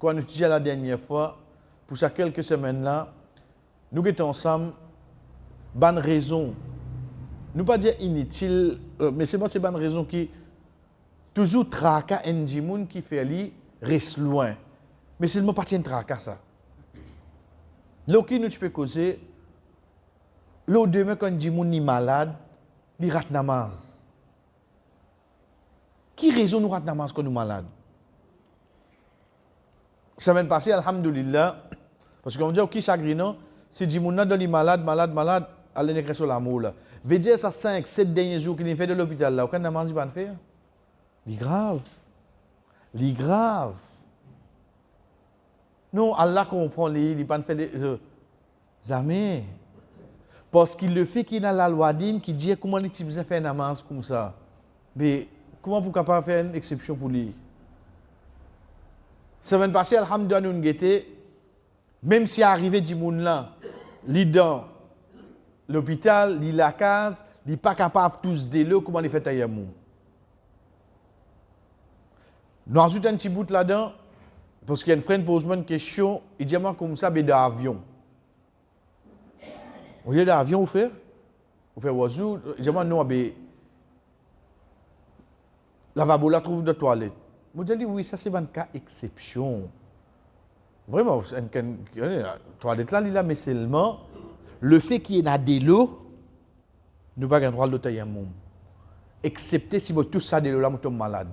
quand nous disons la dernière fois, pour ces quelques semaines-là, nous étions ensemble, bonne raison. Nous pas dire inutile, mais c'est bonne raison qui toujours tracas un djimoun qui fait lui reste loin. Mais c'est le pas de tracas ça. Là qui nous peux causer, là demain quand un djimoun est malade, il rate namaz. Qui raison nous rate namaz quand nous malades? Semaine passée, alhamdoulilah, parce qu'on dit qui chagrinant, si djimoun est malade, allez n'écrire sur l'amour là. Veut dire ça 5, 7 derniers jours qu'il fait de l'hôpital là, aucun namaz il va faire. C'est grave. C'est grave. Non, Allah comprend, il ne pas faire des jamais. Parce qu'il le fait qu'il a la loi d'Inde qui dit comment il besoin faire un namaz comme ça. Mais comment pour capable faire une exception pour lui? Semaine passée, alhamdoulilah, nous avons même si arrivé du monde là, il dans l'hôpital, il la case, il n'est pas capable de tous délo comment il fait taïamou. Nous ajoutons un petit bout là-dedans, parce qu'il y a une frère qui pose une question, il dit moi comme ça, mais d'avion. Vous avez d'avion, vous faites? Vous faites oiseau? Il dit moi non, mais lavabo là trouve de toilette. Moi je dis oui, ça c'est un cas exception. Vraiment, une toilette là, il a, mais seulement le fait qu'il y ait de l'eau, nous n'avons pas le droit de taïamou. Excepté si vous tous ça de l'eau là, vous tombez malade.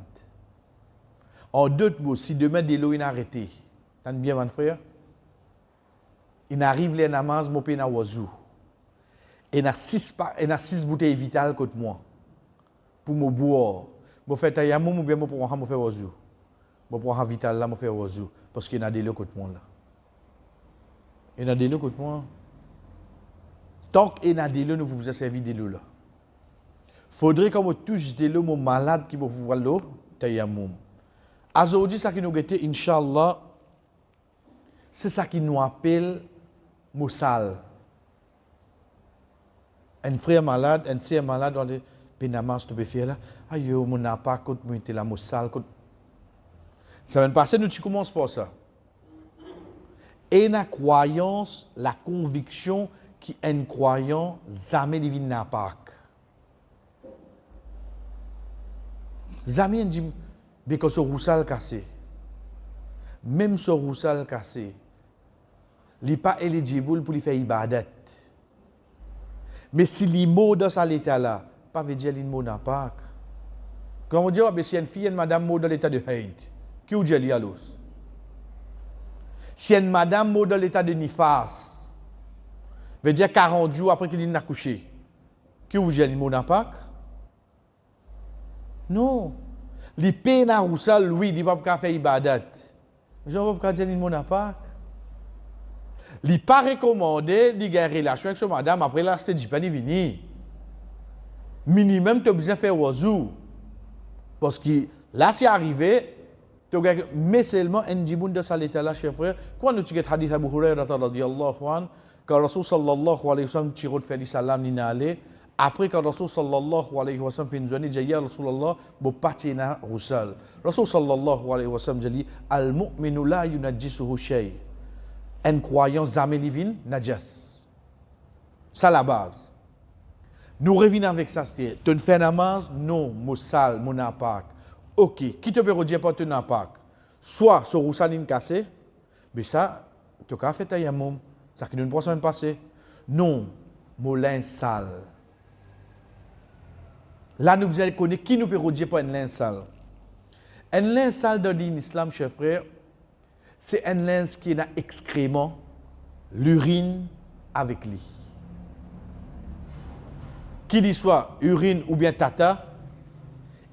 En d'autres mots, si demain de l'eau est arrêté, t'as bien mon frère, il arrive les namaz, mon pays na oiseau. Et il y a 6 bouteilles vitales contre moi. Pour me boire. Je fais taïamou, ou bien je prends un faire oiseau. Je prends un vital là, je fais oiseau. Parce qu'il y a des l'eau contre moi là. Il y a des l'eau contre moi. Tant qu'il y a des l'eau, nous pouvons servir de l'eau là. Il faudrait qu'on touche de l'eau, mon malade qui va pouvoir l'eau, taïamou. Aujourd'hui, ça qui nous guette, Inch'Allah, c'est ça qui nous appelle Moussal. Un frère malade, un sœur malade, on dit, Pénamas, tu peux faire là. Aïe, mon n'a pas, quand moi, la Moussal. Ça va passer, nous, tu commences par ça. Et la croyance, la conviction qui est une croyance, jamais divine n'a pas. Jamais dit, mais quand ce roussal cassé, même ce roussal cassé, il n'est pas éligible pour lui faire ibadat. Mais si les mots dans cet état-là, pas veut dire qu'il n'a pas. Quand on dit, oh, si une fille et une madame mot dans l'état de haïd, qui vous dit alors? Si une madame mot dans l'état de nifas, veut dire 40 jours après qu'il n'a couché, qui vous dit qu'il n'a pas? Non. Les peines à roussal, oui, il ne va pas faire ibadat. Je ne vais pas dire qu'il n'a pas. Il n'est pas recommandé de faire une relation avec ce madame après là, c'est du pain vini. Minimum, tu as besoin de faire oiseau. Parce que là, c'est arrivé, mais seulement un djiboun de cet état-là, chers frères. Quand nous avons hadith Abu Hurairah radiyallahu anhu, quand Rasul sallallahu alayhi wa sallam tire de faire salam nina allé, après quand Rasul sallallahu alayhi wa sallam fait une journée, il dit ya Rasulallah, bo patina roussal. Rasul sallallahu alayhi wa sallam dit al mu'minu la yunajjisuhu shay. Un croyant jamais divine, najas. Ça la base. Nous revenons avec ça, c'est tu fais namaz, non, moussal, mon apak. Ok, qui te peut redire pas ton apak? Soit ce roussaline cassé, mais ça, tu as fait ta yamoum, ça qui nous pas semaine passée. Non, molin sale. Là, nous devons connaître qui nous peut redire pas un lin sale. Un lin sale dans l'islam, chers frères, c'est un linge qui a excrément, l'urine avec lui. Qui dit soit urine ou bien tata,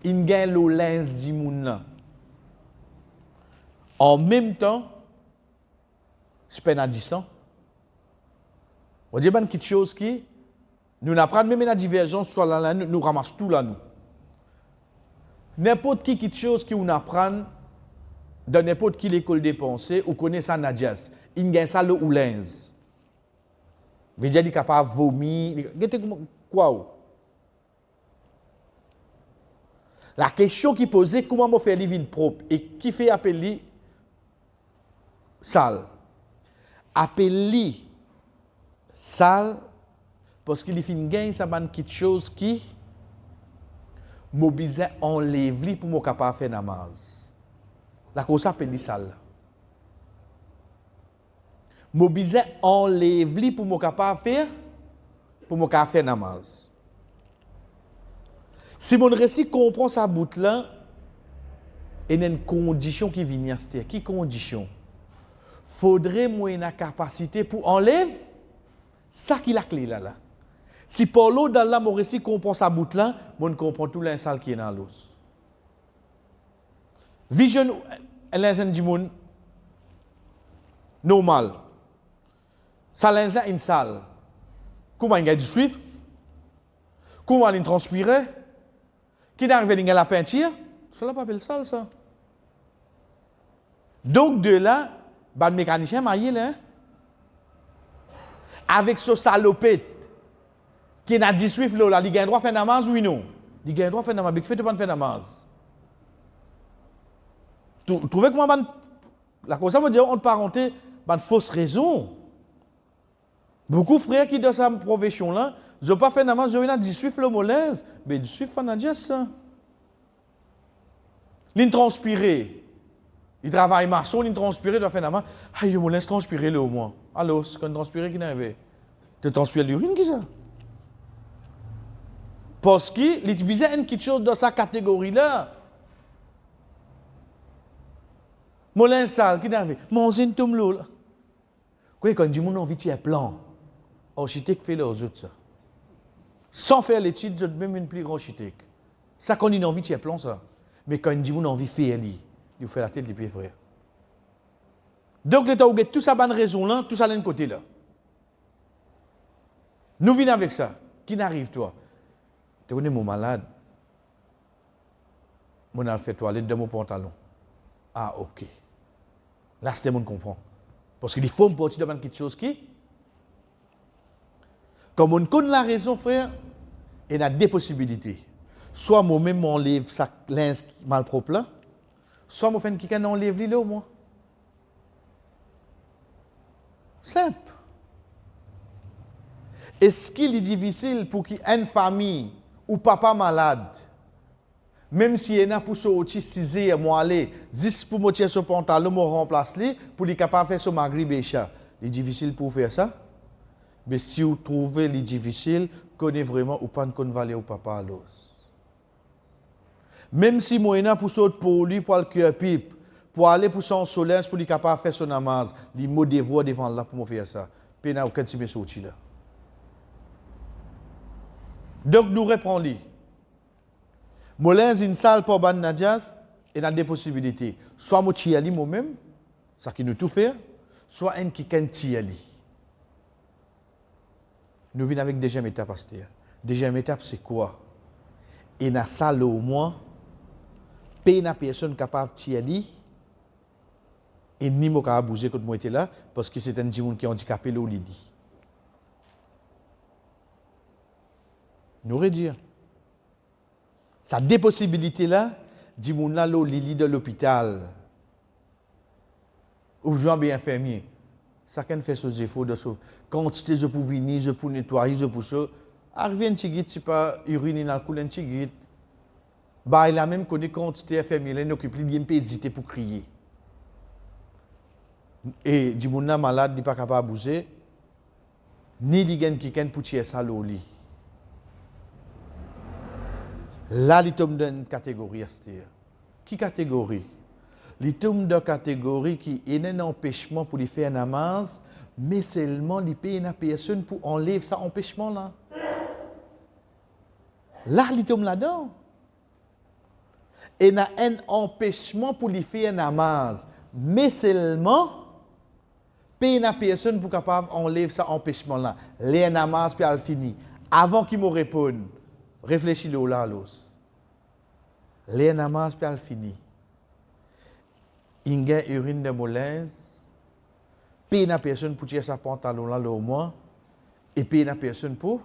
il gagne le linge du monde. En même temps, c'est pas adissant. On dit quelque chose qui, nous apprenons même la divergence, soit là, nous ramassons tout là, nous. N'importe qui quelque chose qui nous apprend, dans n'importe quelle école des pensées, ou connaît ça nadjas, il gagne ça le oulens. Veut dire qu'il est capable de vomir. Quoi? La question qui posait, comment on fait les villes propres et qui fait appeler sale. Appelle-lui sale parce qu'il fait une gagne, ça va quelque chose qui mobilise enlève-lui pour me capable faire namaz. La cause s'appelle sale. Mobilise enlève-lui pour me capable faire namaz. Si mon récit comprend sa bout là, il y a une condition qui vient à ce qui condition? Faudrait moi une capacité pour enlever ça qui est la clé là. Si Paulo dans là mon récit comprend sa bout là, on comprend tout l'insal qui est dans l'os. Vision l'insal du monde normal. Ça l'insal une salle. Comment il y a du swift? Comment il transpire? Qui n'arrive à la peinture? Cela pas appelle sale ça. Donc de là, le mécanicien maillé là, avec ce salopette qui n'a 18 là, il a droit à faire namaz oui non? Il a droit à faire namaz, mais qui fait pas faire namaz? Trouvez comment la cause ça veut dire entre parenthèses, une fausse raison. Beaucoup de frères qui dans sa profession là, ils n'ont pas fait namaz, ils ont 18 le molèse, mais 18 fan déjà ça. Ils transpirent. Il travaille maçon, il transpire, il doit faire namaz. Ah, il me laisse transpirer là au moins. Alors, quand il transpire, qui n'arrive? Tu transpires l'urine, qui ça? Parce qu'il utilisait quelque chose dans sa catégorie là. Molin sale, qui n'arrive? Manger une tombe là. Quand il dit, mon envie, tu as plan. Architecte fait les autres ça. Sans faire l'étude, je même une plus grande architecte. Ça, quand il a envie, tu as plan ça. Mais quand il dit, mon envie, fait elle. Il fait la tête des pieds frères. Donc, l'État a tout ça, bonne raison là, tout ça d'un côté là. Nous venons avec ça. Qui n'arrive, toi? Tu connais mon malade? Mon a fait toilette de mon pantalon. Ah, ok. Là, c'est mon comprend. Parce qu'il faut me porter devant quelque chose qui. Comme on connaît la raison, frère, il y a deux possibilités. Soit moi-même, m'enlève ça linge mal propre là. Soit je fais quelqu'un enlève l'île au moins. Simple. Est-ce qu'il est difficile pour qu'une famille ou papa malade, même si il y a pour sortir 6 heures, moi aller, 10 pour me ce pantalon, me remplacer, pour être capable de faire ce maghrib et chat. Il est difficile pour faire ça. Mais si vous trouvez les difficile, connaissez vraiment ou pas qu'on va aller au papa à l'os. Même si moi pour sauter pour lui, pour le cœur pipe, pour aller pour son soleil, pour lui capable de faire son namaz, il me dévoie devant là pour me faire ça. Puis il n'y a aucun type de sorti là. Donc nous reprenons. Molins une salle pour ban nadjas, et a des possibilités. Soit moi tiali moi-même, ça qui nous tout fait, soit un qui can tiali. Nous venons avec deuxième étape à cette. Deuxième étape c'est quoi? Et na salle au moins, paye na personne capable de tiali, et ni moi capable bouger quand moi était là, parce que c'est un gens qui est handicapé là au lit. Nous redire. Ça des possibilités là, dit mon là au lit de l'hôpital. Ou je bien infirmier. Ça qu'un fait ses efforts de sauver. Quantité je pour venir, je pour nettoyer, je pour ça. Arrive un petit guide, c'est pas urine dans le cou un petit guide. Bah il a même connu quantité infirmier, il n'occupe il pas hésiter pour crier. Et dit mon là malade, il pas capable de bouger. Ni dit gagne quelqu'un pour tirer ça au lit. Là, il tombe dans une catégorie. Qui catégorie? Il tombe dans une catégorie qui est un empêchement pour lui faire un namaz, mais seulement il paye une personne pour enlever ça empêchement là. Là, il tombe là-dedans. Et il y a un empêchement pour lui faire un namaz, mais seulement paye une personne pour capable enlever ça empêchement là. Les namaz puis al fini. Avant qu'il me réponde. Réfléchis-le là, l'os. Les namaz puis al fini. Il y a urine de molaise. Paye une personne pour tirer sa pantalon là au moins. Et paye une personne pour.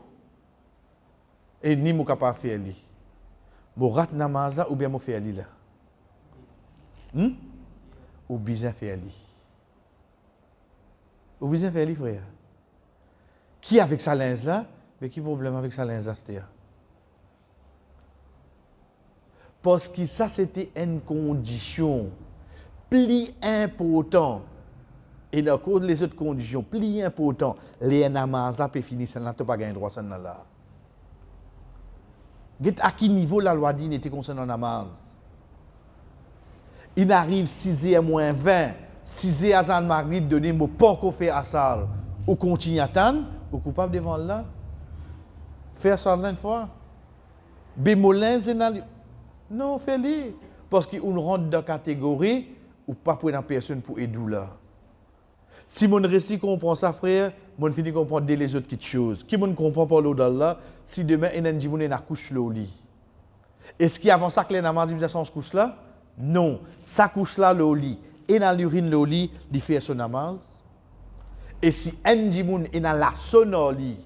Et ni moi capable faire lui. Mo rat namaz là ou bien mo faire lui là. Ou bien faire lui. Vous besoin faire les frères. Qui avec sa linge là? Mais qui problème avec sa linge là, c'était? Parce que ça, c'était une condition plus importante. Et dans les autres conditions, plus importantes, les namaz là peuvent finir, ça n'a pas gagné droit ça là. À quel niveau la loi dit n'était concernant namaz? Il arrive 6h moins 20, 6h à Zan Maghrib, donner mon pas qu'on fait à ça, ou continue à attendre, ou coupable devant là. Faire ça une fois. Bémolin, non, fais-le. Parce qu'on rentre dans la catégorie ou pas pour une personne pour aider là. Si mon récit comprend ça, frère, mon fini comprendre les autres petites choses. Qui ne comprend pas l'eau là, si demain, il y a un dit na couche le lit. Est-ce qu'il avant ça que les namaz disent ça se couche là? Non. Ça couche là le lit. Et dans l'urine le lit, il fait son namaz. Et si un dit est dans la sonne au lit,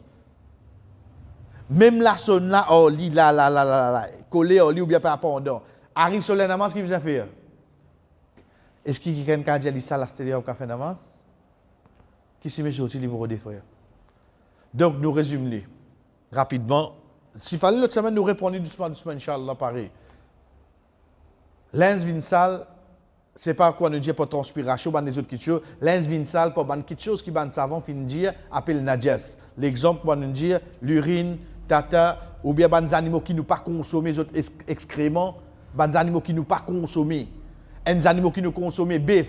même la sonne là au lit, là, collé au lit ou bien pas pendant, arrive sur les namaz, qu'est-ce qu'il va faire? Est-ce qu'il y a quelqu'un qui a dit ça à l'extérieur au café namaz? Qui s'y met sur le livre des frères? Donc, nous résumons rapidement. S'il fallait l'autre semaine, nous répondons doucement, Inch'Allah, pareil. L'ins vinsal, c'est pas quoi nous dire pour transpiration, ban les autres petites choses. L'ins vinsal, pour ban petites choses qui ban savant, fin dire, appelle najas. L'exemple, pour nous dire, l'urine, tata, ou bien ban animaux qui nous pas consommer, les autres excréments, ban animaux qui nous pas consommer. Un animaux qui nous consomment, bœuf,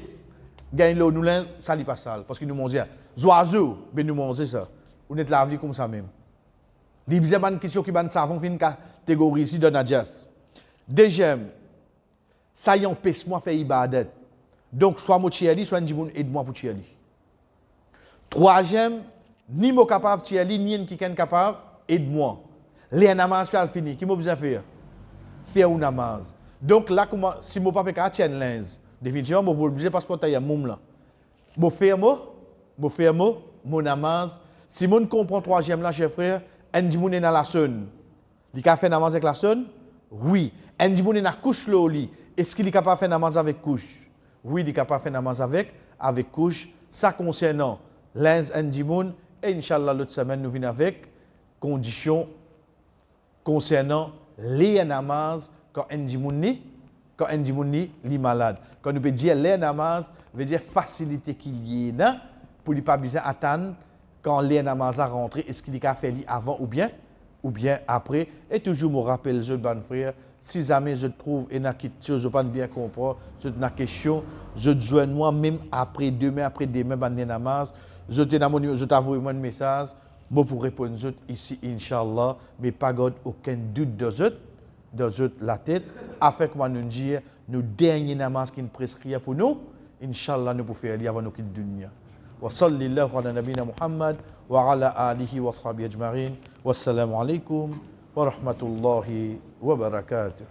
gagne l'eau, nous l'un, ça n'est pas sale, parce qu'ils nous mangent. Les oiseaux, ben nous mangent ça. On est la vie comme ça même. Il y a une question qui ban savant, fin catégorie ici de najas. Deuxième, ça y empêche-moi de faire ibadat. Donc, soit moi tchiali, soit Ndjiboun aide-moi pour tchiali. Troisième, ni moi capable de tchiali, ni qui est capable, aide-moi. Les namaz fait fini. Qui m'a besoin de faire? Faire un namaz. Donc là, si mon papa a tient lens, définitivement, je suis obligé parce que je suis moum là. Je fais mon namaz. Si mon comprend troisième là, chers frères, Ndjiboun est dans la sonne. Il a fait namaz avec la sonne? Oui. Ndjiboun est dans la couche le lit. Est-ce qu'il est capable de faire namaz avec couche? Oui, il est capable de faire namaz avec couche. Ça concernant l'ins Ndjiboun. Et Inch'Allah, l'autre semaine, nous venons avec conditions concernant les namaz quand Ndjiboun est malade. Quand nous peut dire les namaz, veut dire facilité qu'il y ait pour ne pas besoin attendre quand les namaz a rentré. Est-ce qu'il a fait avant ou bien après? Et toujours me rappelle, je bon frère, si jamais je trouve une quelque chose, je ne peux pas bien comprendre, je une question, je te joins moi même après-demain, ben namaz, je t'envoie un message, moi pour répondre ici, Inch'Allah, mais pas garde aucun doute de la tête, afin que nous dire, nous dernier namaz qui nous prescrit pour nous, Inch'Allah, nous pouvons faire avant nous quitter la dunya. وصل الله على نبينا محمد وعلى آله وصحبه أجمعين والسلام عليكم ورحمة الله وبركاته.